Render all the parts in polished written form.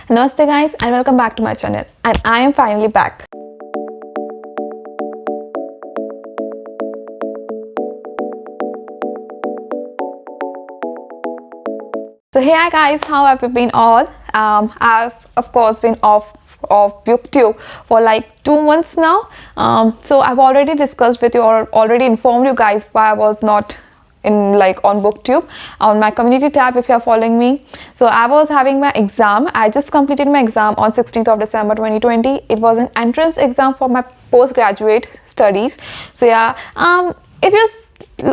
Namaste guys and welcome back to my channel, and I am finally back. So hey guys, how have you been all? I've of course been off of Booktube for like 2 months now. So I've already discussed with you or already informed you guys why I was not on Booktube on my community tab if you are following me. So I was having my exam. I just completed my exam on 16th of December 2020. It was an entrance exam for my postgraduate studies. So yeah, if you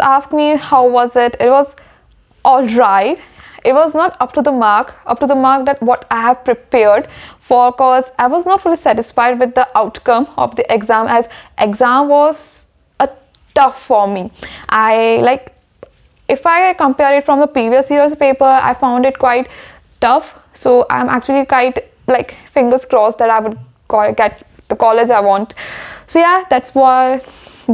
ask me how was it, it was all right. It was not up to the mark that what I have prepared for, cause I was not fully satisfied with the outcome of the exam, as exam was a tough for me. If I compare it from the previous year's paper, I found it quite tough. So I'm actually quite fingers crossed that I would get the college I want. So yeah, that's why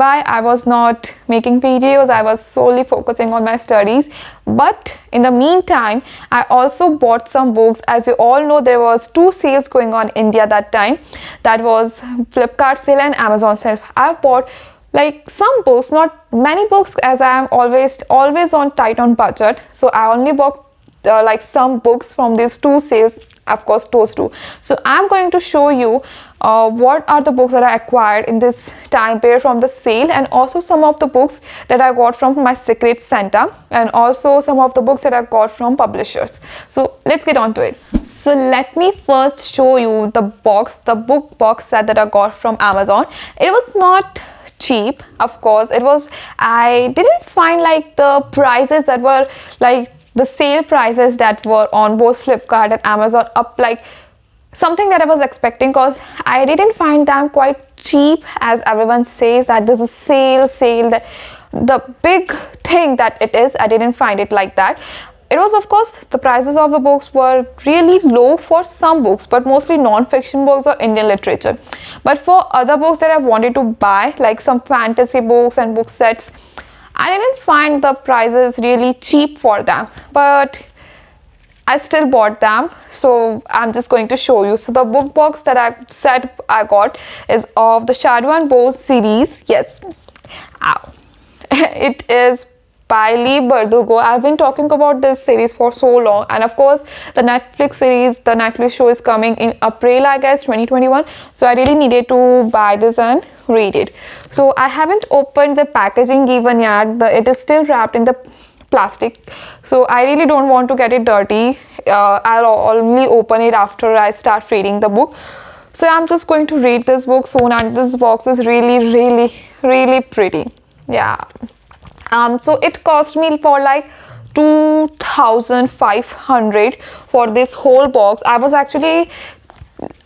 I was not making videos. I was solely focusing on my studies. But in the meantime, I also bought some books. As you all know, there was 2 sales going on in India that time. That was Flipkart sale and Amazon sale. I've bought some books, not many books, as I am always on tight on budget. So I only bought some books from these 2 sales, of course those 2. So I'm going to show you what are the books that I acquired in this time period from the sale, and also some of the books that I got from my secret Santa, and also some of the books that I got from publishers. So let's get on to it. So let me first show you the book box set that I got from Amazon. It was not cheap, of course. I didn't find the prices that were the sale prices that were on both Flipkart and Amazon up something that I was expecting, because I didn't find them quite cheap as everyone says that this is sale, that the big thing that it is. I didn't find it like that. It was, of course, the prices of the books were really low for some books, but mostly non-fiction books or Indian literature. But for other books that I wanted to buy, like some fantasy books and book sets, I didn't find the prices really cheap for them, but I still bought them. So I'm just going to show you. So the book box that I got is of the Shadow and Bones series. Yes, ow. It is by Lee Bardugo. I've been talking about this series for so long, and of course the Netflix show is coming in April, I guess, 2021. So I really needed to buy this and read it. So I haven't opened the packaging even yet. It is still wrapped in the plastic, so I really don't want to get it dirty. I'll only open it after I start reading the book. So I'm just going to read this book soon, and this box is really pretty. Yeah. So it cost me for 2,500 for this whole box. I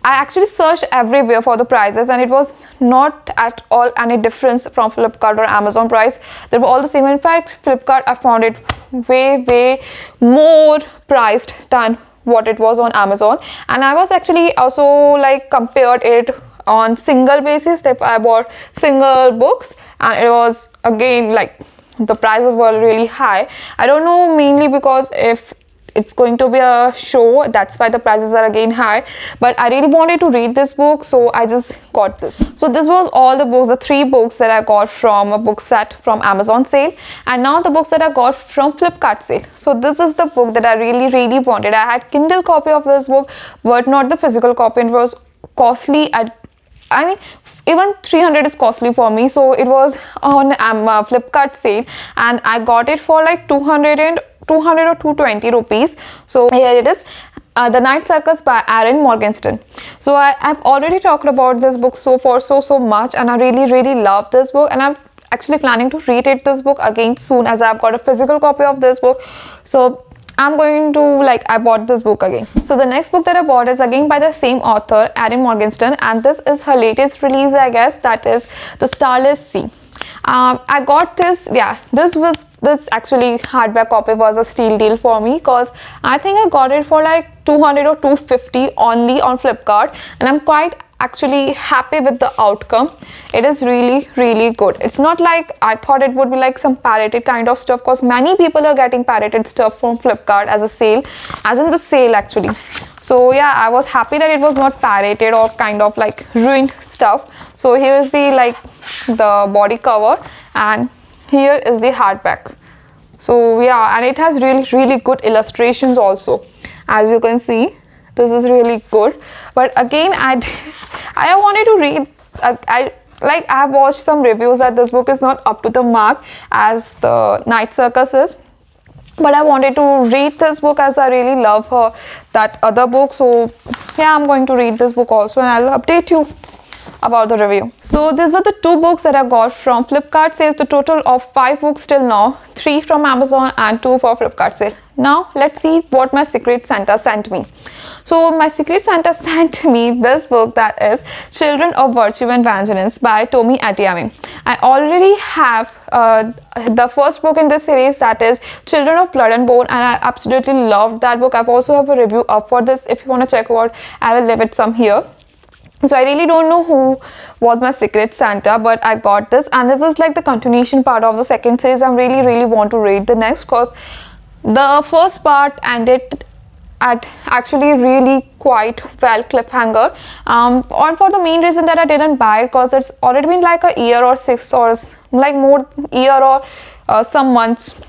actually searched everywhere for the prices, and it was not at all any difference from Flipkart or Amazon price. They were all the same. In fact, Flipkart, I found it way more priced than what it was on Amazon. And I was actually also compared it on single basis. If I bought single books, and it was again the prices were really high. I don't know, mainly because if it's going to be a show, that's why the prices are again high. But I really wanted to read this book, so I just got this. So this was all the books, the 3 books that I got from a book set from Amazon sale, and now the books that I got from Flipkart sale. So this is the book that I really wanted. I had Kindle copy of this book, but not the physical copy. It was costly even 300 is costly for me. So it was on Flipkart sale, and I got it for 200 or 220 rupees. So here it is, The Night Circus by Aaron Morgenstern. So I've already talked about this book so much, and I really love this book, and I'm actually planning to read this book again soon, as I've got a physical copy of this book. So I'm going to I bought this book again. So the next book that I bought is again by the same author, Aaron Morgenstern, and this is her latest release, I guess, that is The Starless Sea. I got this. Yeah, this actually hardback copy was a steal deal for me, because I think I got it for 200 or 250 only on Flipkart, and I'm quite actually happy with the outcome. It is really good. It's not like I thought it would be like some pirated kind of stuff, because many people are getting pirated stuff from Flipkart as a sale, as in the sale actually. So yeah, I was happy that it was not pirated or kind of like ruined stuff. So here is the the body cover, and here is the hardback. So yeah, and it has really good illustrations also. As you can see, this is really good. But again, I wanted to read, I have watched some reviews that this book is not up to the mark as the Night Circus is, but I wanted to read this book as I really love that other book. So yeah, I'm going to read this book also, and I'll update you about the review. So these were the 2 books that I got from Flipkart sale. The total of 5 books till now, 3 from Amazon and 2 for Flipkart sale. Now let's see what my Secret Santa sent me. So my Secret Santa sent me this book, that is Children of Virtue and Vengeance by Tomi Adeyemi. I already have the first book in this series, that is Children of Blood and Bone, and I absolutely loved that book. I've also have a review up for this. If you want to check out, I will leave it some here. So I really don't know who was my Secret Santa, but I got this, and this is like the continuation part of the second series. I really want to read the next, because the first part ended at actually really quite well cliffhanger, and for the main reason that I didn't buy it, because it's already been like a year or 6 or like more year or some months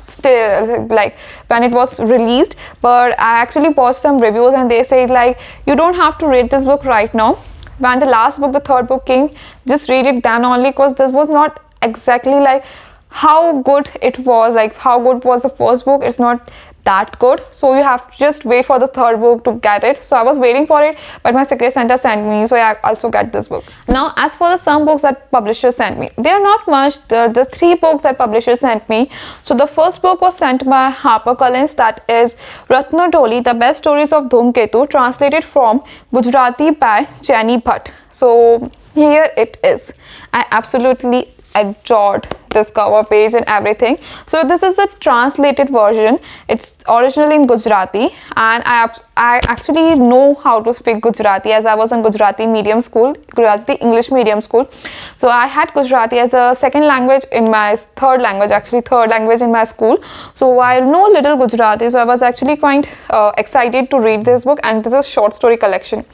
still, like when it was released. But I actually watched some reviews, and they said like, you don't have to read this book right now. When the last book, the third book came, just read it then only, because this was not exactly like how good it was, like how good was the first book. It's not that good, so you have to just wait for the third book to get it. So I was waiting for it, but my Secret Santa sent me, so I also get this book. Now as for the some books that publishers sent me, they are not much. The 3 books that publishers sent me. So the first book was sent by HarperCollins, that is Ratna Doli, The Best Stories of Dhoomketu, translated from Gujarati by Jenny Bhatt. So here it is. I absolutely adored this cover page and everything. So this is a translated version. It's originally in Gujarati, and I actually know how to speak Gujarati, as I was in Gujarati medium school, Gujarati English medium school. So I had Gujarati as a second language in my third language in my school. So I know little Gujarati, so I was actually quite excited to read this book, and this is a short story collection.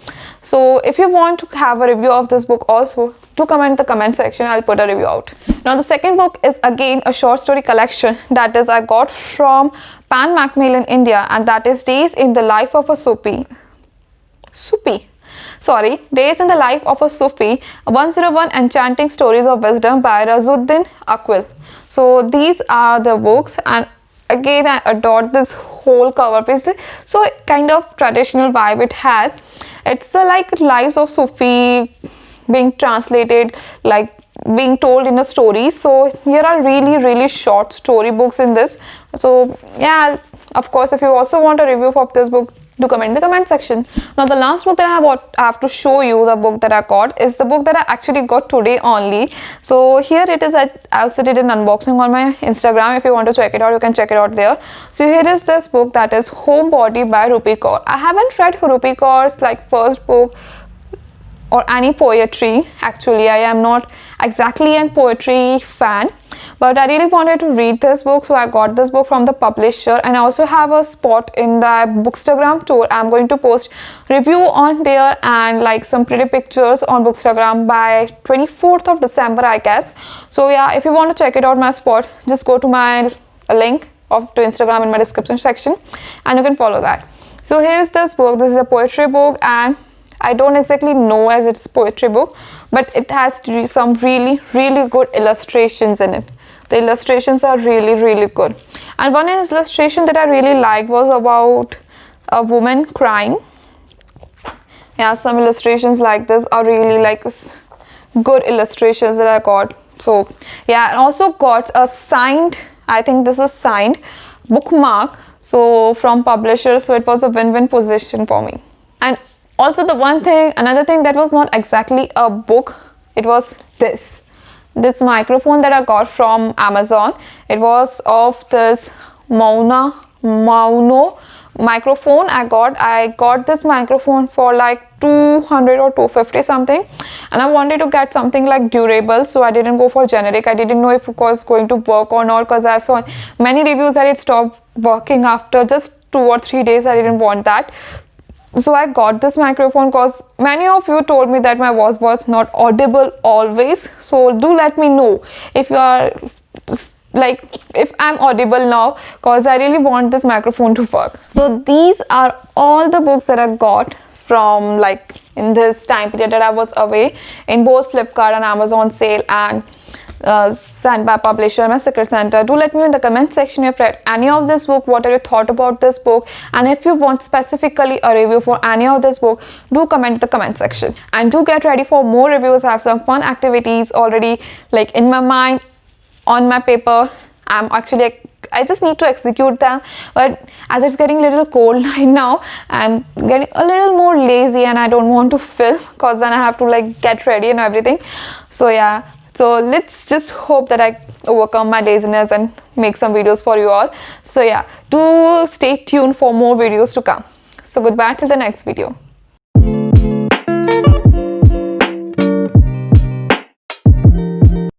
So if you want to have a review of this book also, do comment in the comment section. I'll put a review out. Now the second book is again a short story collection, that is I got from Pan Macmillan India, and that is Days in the Life of a Days in the Life of a Sufi, 101 Enchanting Stories of Wisdom by Razuddin Akwil. So these are the books, and again I adored this whole cover page. So kind of traditional vibe it has. It's like lives of Sufi being translated, like being told in a story. So here are really short story books in this. So yeah, of course, if you also want a review of this book, do comment in the comment section. Now the last book that I have to show you, the book that I got, is the book that I actually got today only. So here it is. I also did an unboxing on my Instagram. If you want to check it out, you can check it out there. So here is this book, that is Homebody by Rupi Kaur. I haven't read Rupi Kaur's like first book or any poetry. Actually, I am not exactly a poetry fan, but I really wanted to read this book, so I got this book from the publisher. And I also have a spot in the Bookstagram tour. I'm going to post review on there and like some pretty pictures on Bookstagram by 24th of December, I guess. So yeah, if you want to check it out, my spot, just go to my link to Instagram in my description section, and you can follow that. So here is this book. This is a poetry book, and I don't exactly know as it's poetry book, but it has some really good illustrations in it. The illustrations are really good. And one illustration that I really liked was about a woman crying. Yeah, some illustrations like this are really like good illustrations that I got. So yeah, I also got a signed, I think this is signed bookmark, so from publisher. So it was a win-win position for me. And also another thing that was not exactly a book, it was this microphone that I got from Amazon. It was of this Mauno microphone I got this microphone for like 200 or 250 something, and I wanted to get something like durable, so I didn't go for generic. I didn't know if it was going to work or not, because I saw many reviews that it stopped working after just 2 or 3 days. I didn't want that, so I got this microphone because many of you told me that my voice was not audible always. So do let me know if you are like if I'm audible now, because I really want this microphone to work. So these are all the books that I got from like in this time period that I was away, in both Flipkart and Amazon sale, and sent by publisher, my Secret Santa. Do let me know in the comment section if you read any of this book, what are your thought about this book, and if you want specifically a review for any of this book, do comment in the comment section. And do get ready for more reviews. I have some fun activities already like in my mind, on my paper. I just need to execute them, but as it's getting a little cold right now, I'm getting a little more lazy and I don't want to film, because then I have to like get ready and everything. So yeah, so let's just hope that I overcome my laziness and make some videos for you all. So yeah, do stay tuned for more videos to come. So goodbye till the next video.